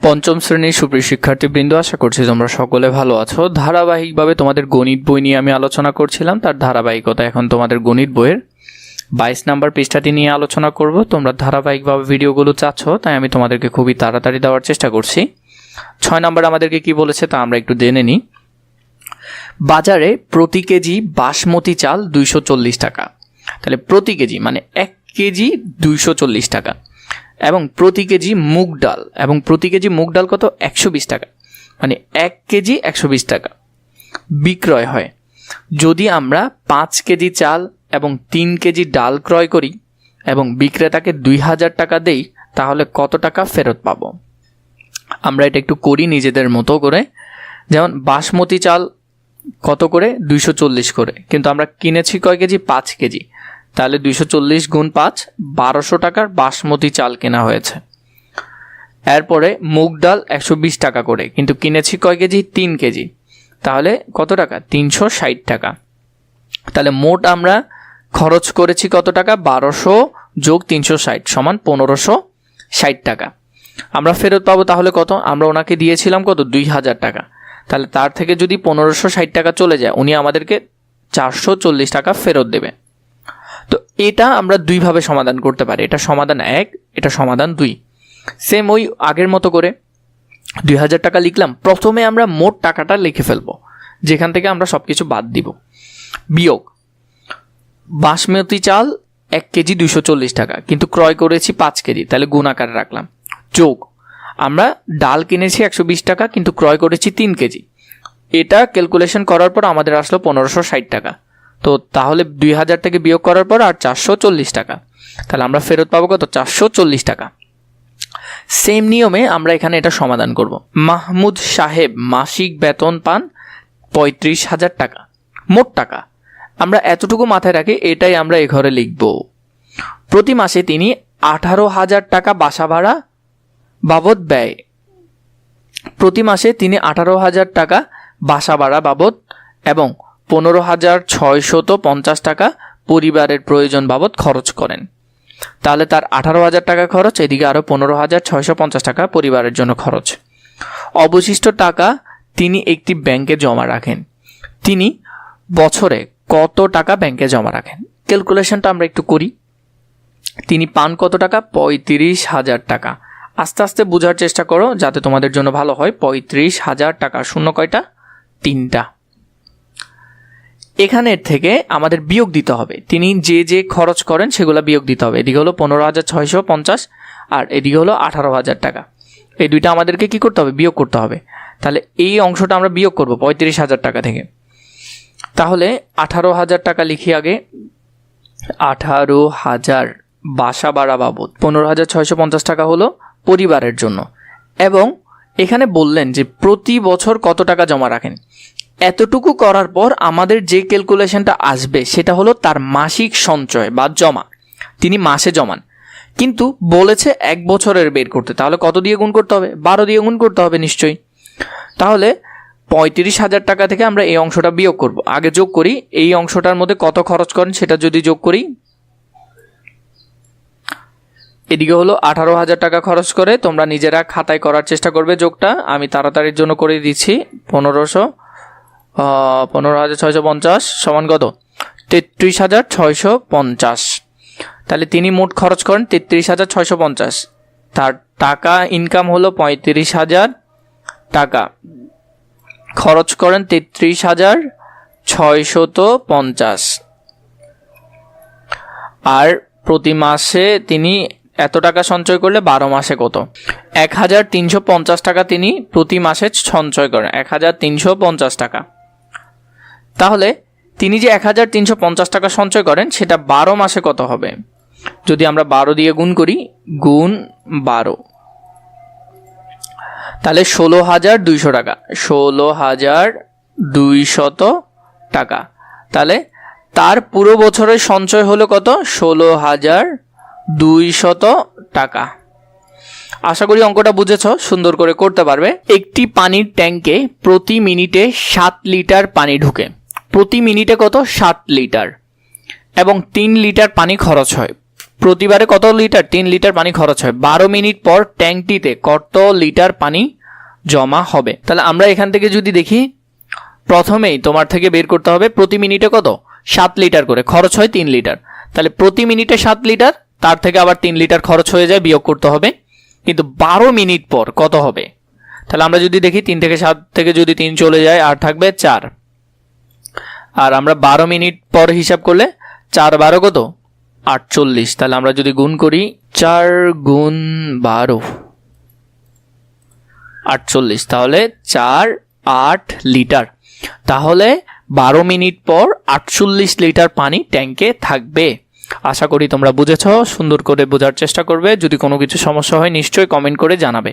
পঞ্চম শ্রেণীর সুপ্রিয় শিক্ষার্থীবৃন্দ, আশা করছি তোমরা সকলে ভালো আছো। ধারাবাহিকভাবে তোমাদের গণিত বই নিয়ে আমি আলোচনা করছিলাম, তার ধারাবাহিকতা এখন তোমাদের গণিত বইয়ের 22 নম্বর পৃষ্ঠাটি নিয়ে আলোচনা করব। তোমরা ধারাবাহিকভাবে ভিডিওগুলো চাচ্ছ, তাই আমি তোমাদেরকে খুবই তাড়াতাড়ি দেওয়ার চেষ্টা করছি। 6 নম্বর আমাদেরকে কি বলেছে তা আমরা একটু জেনে নিই। বাজারে প্রতি কেজি বাসমতি চাল 240 টাকা। তাহলে প্রতি কেজি মানে 1 কেজি 240 টাকা। এবং প্রতি কেজি মুগ ডাল, এবং প্রতি কেজি মুগ ডাল কত? 120 টাকা, মানে 1 কেজি 120 টাকা বিক্রয় হয়। যদি আমরা 5 কেজি চাল এবং 3 কেজি ডাল ক্রয় করি এবং বিক্রেতাকে 2000 টাকা দেই, তাহলে কত টাকা ফেরত পাবো? আমরা এটা একটু করি নিজেদের মতো করে। যেমন বাসমতি চাল কত করে? 240 করে, কিন্তু আমরা কিনেছি কয় কেজি? 5 কেজি। তাহলে 240 গুণ 5, 1200 টাকার বাসমতি চাল কেনা হয়েছে। এরপরে মুগ ডাল 120 টাকা করে, কিন্তু কিনেছি কয় কেজি? 3 কেজি। তাহলে কত টাকা? 360 টাকা। তাহলে মোট আমরা খরচ করেছি কত টাকা? 1200 যোগ 360 সমান 1560 টাকা। আমরা ফেরত পাবো তাহলে কত? আমরা ওনাকে দিয়েছিলাম কত? 2000 টাকা। তাহলে তার থেকে যদি 1560 টাকা চলে যায়, উনি আমাদেরকে 440 টাকা ফেরত দেবে। তো এটা আমরা দুইভাবে সমাধান করতে পারি। এটা সমাধান 1, এটা সমাধান 2। সেম ওই আগের মতো করে 2000 টাকা লিখলাম। প্রথমে আমরা মোট টাকাটা লিখে ফেলবো, যেখান থেকে আমরা সব কিছু বাদ দিব। বিয়োগ বাসমতি চাল 1 কেজি 240 টাকা, কিন্তু ক্রয় করেছি 5 কেজি, তাহলে গুণ আকারে রাখলাম। যোগ আমরা ডাল কিনেছি 120 টাকা, কিন্তু ক্রয় করেছি 3 কেজি। এটা ক্যালকুলেশন করার পর আমাদের আসলো 1560 টাকা। তো তাহলে 2000 থেকে বিয়োগ করার পর আর 440 টাকা। তাহলে আমরা ফেরত পাবো কত? 440 টাকা। সেম নিয়মে আমরা এখানে এটা সমাধান করব। মাহমুদ সাহেব মাসিক বেতন পান 35,000 টাকা। মোট টাকা আমরা এতটুকু মাথায় রাখি, এটাই আমরা এ ঘরে লিখব। প্রতি মাসে তিনি 18,000 টাকা বাসা ভাড়া বাবদ ব্যয়। প্রতি মাসে তিনি 18,000 টাকা বাসা ভাড়া বাবদ এবং 15,650 টাকা পরিবারের প্রয়োজন বাবদ খরচ করেন। তাহলে তার 18,000 টাকা খরচ, এদিকে আরও 15,650 টাকা পরিবারের জন্য খরচ। অবশিষ্ট টাকা তিনি একটি ব্যাংকে জমা রাখেন। তিনি বছরে কত টাকা ব্যাংকে জমা রাখেন? ক্যালকুলেশনটা আমরা একটু করি। তিনি পান কত টাকা? 35,000 টাকা। আস্তে আস্তে বোঝার চেষ্টা করো যাতে তোমাদের জন্য ভালো হয়। 35,000 টাকা, শূন্য কয়টা? 3টা। এখানের থেকে আমাদের বিয়োগ দিতে হবে। তিনি যে যে খরচ করেন সেগুলো বিয়োগ দিতে হবে। এদিকে হলো 15,650 আর এদিকে হলো 18,000 টাকা। এই দুইটা আমাদেরকে কি করতে হবে? বিয়োগ করতে হবে। তাহলে এই অংশটা আমরা বিয়োগ করব 35,000 টাকা থেকে। তাহলে 18,000 টাকা লিখি আগে। 18,000 বাসা ভাড়া বাবদ, 15,650 টাকা হলো পরিবারের জন্য। এবং এখানে বললেন যে প্রতি বছর কত টাকা জমা রাখেন। এতটুকু করার পর আমাদের যে ক্যালকুলেশনটা আসবে সেটা হলো তার মাসিক সঞ্চয় বা জমা। তিনি মাসে জমান, কিন্তু বলেছে 1 বছরের বের করতে। তাহলে কত দিয়ে গুণ করতে হবে? 12 দিয়ে গুণ করতে হবে নিশ্চয়ই। তাহলে 35,000 টাকা থেকে আমরা এই অংশটা বিয়োগ করব। আগে যোগ করি, এই অংশটার মধ্যে কত খরচ করেন সেটা যদি যোগ করি, এদিকে হলো 18,000 টাকা খরচ করে। তোমরা নিজেরা খাতায় করার চেষ্টা করবে যোগটা, আমি তাড়াতাড়ির জন্য করে দিচ্ছি। 15,650 সমান কত? 33,650। তাহলে তিনি মোট খরচ করেন 33,650। তার টাকা ইনকাম হলো 35,000 টাকা, খরচ করেন 33,650। আর প্রতি মাসে তিনি এত টাকা সঞ্চয় করলে 12 মাসে কত? 1,350 টাকা তিনি প্রতি মাসে সঞ্চয় করেন। 1,350 টাকা। তাহলে তিনি যে 1,350 টাকা সঞ্চয় করেন সেটা 12 মাসে কত হবে? যদি আমরা 12 দিয়ে গুণ করি, গুণ 12, তাহলে 16,200 টাকা। 16,200 টাকা। তাহলে তার পুরো বছরের সঞ্চয় হলো কত? 16,200 টাকা। আশা করি অঙ্কটা বুঝেছ, সুন্দর করে করতে পারবে। একটি পানির ট্যাঙ্কে প্রতি মিনিটে 7 লিটার পানি ঢুকে। প্রতি মিনিটে কত? 7 লিটার। এবং 3 লিটার পানি খরচ হয়। প্রতিবারে কত লিটার? 3 লিটার পানি খরচ হয়। 12 মিনিট পর ট্যাঙ্কটিতে কত লিটার পানি জমা হবে? তাহলে আমরা এখান থেকে যদি দেখি, প্রথমেই তোমার থেকে বের করতে হবে প্রতি মিনিটে কত, 7 লিটার করে খরচ হয় 3 লিটার। তাহলে প্রতি মিনিটে 7 লিটার, তার থেকে আবার 3 লিটার খরচ হয়ে যায়, বিয়োগ করতে হবে। কিন্তু 12 মিনিট পর কত হবে? তাহলে আমরা যদি দেখি 3 থেকে 7 থেকে যদি 3 চলে যায়, আর থাকবে 4। আর আমরা 12 মিনিট পর হিসাব করলে 4 12 কত, 48। তাহলে আমরা যদি গুণ করি, 4 গুণ 12 48, তাহলে 4 8 লিটার। তাহলে 12 মিনিট পর 48 লিটার পানি ট্যাঙ্কে থাকবে। আশা করি তোমরা বুঝেছো। সুন্দর করে বোঝার চেষ্টা করবে। যদি কোনো কিছু সমস্যা হয় নিশ্চয়ই কমেন্ট করে জানাবে।